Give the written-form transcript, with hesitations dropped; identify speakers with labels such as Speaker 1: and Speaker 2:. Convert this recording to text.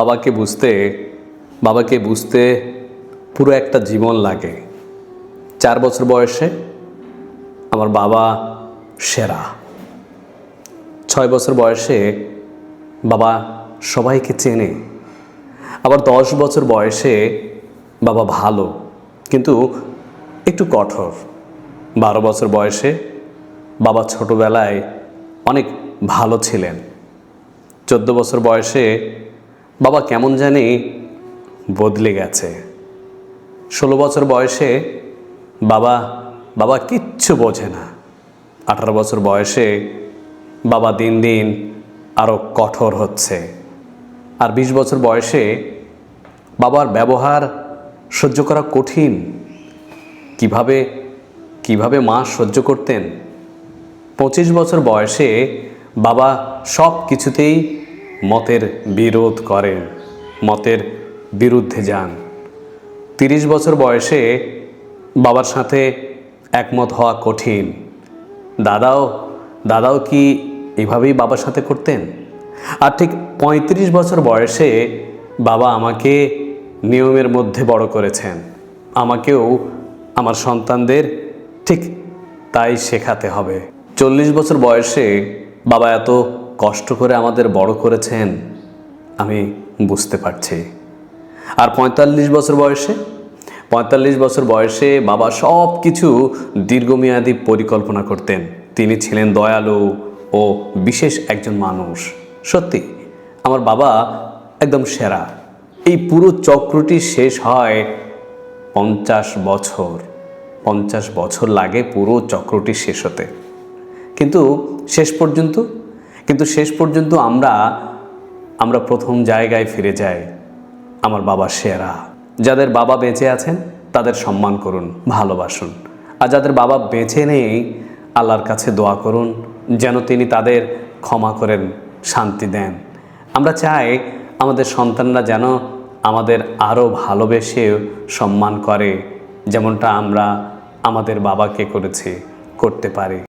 Speaker 1: বাবাকে বুঝতে পুরো একটা জীবন লাগে। 4 বছর বয়সে আমার বাবা সেরা। 6 বছর বয়সে বাবা সবাইকে চেনে। আবার 10 বছর বয়সে বাবা ভালো কিন্তু একটু কঠোর। 12 বছর বয়সে বাবা ছোটবেলায় অনেক ভালো ছিলেন। 14 বছর বয়সে বাবা কেমন জানি বদলে গেছে। 16 বছর বয়সে বাবা কিচ্ছু বোঝে না। 18 বছর বয়সে বাবা দিন দিন আরও কঠোর হচ্ছে। আর 20 বছর বয়সে বাবার ব্যবহার সহ্য করা কঠিন। কিভাবে মা সহ্য করতেন। 25 বছর বয়সে বাবা সব কিছুতেই মতের বিরোধ করেন, মতের বিরুদ্ধে যান। 30 বছর বয়সে বাবার সাথে একমত হওয়া কঠিন। দাদাও কি এভাবেই বাবার সাথে করতেন। আর ঠিক 35 বছর বয়সে বাবা আমাকে নিয়মের মধ্যে বড় করেছেন। আমাকেও আমার সন্তানদের ঠিক তাই শেখাতে হবে। 40 বছর বয়সে বাবা এত কষ্ট করে আমাদের বড় করেছেন আমি বুঝতে পারছি। আর 45 বছর বয়সে বাবা সব কিছু দীর্ঘমেয়াদী পরিকল্পনা করতেন। তিনি ছিলেন দয়ালু ও বিশেষ একজন মানুষ। সত্যি আমার বাবা একদম সেরা। এই পুরো চক্রটি শেষ হয় 50 বছর লাগে পুরো চক্রটি শেষ হতে। কিন্তু শেষ পর্যন্ত আমরা প্রথম জায়গায় ফিরে যাই। আমার বাবা সেরা। যাদের বাবা বেঁচে আছেন তাদের সম্মান করুন, ভালোবাসুন। আর যাদের বাবা বেঁচে নেই আল্লাহর কাছে দোয়া করুন যেন তিনি তাদের ক্ষমা করেন, শান্তি দেন। আমরা চাই আমাদের সন্তানরা যেন আমাদের আরও ভালোবেসে সম্মান করে, যেমনটা আমরা আমাদের বাবাকে করতে পারি।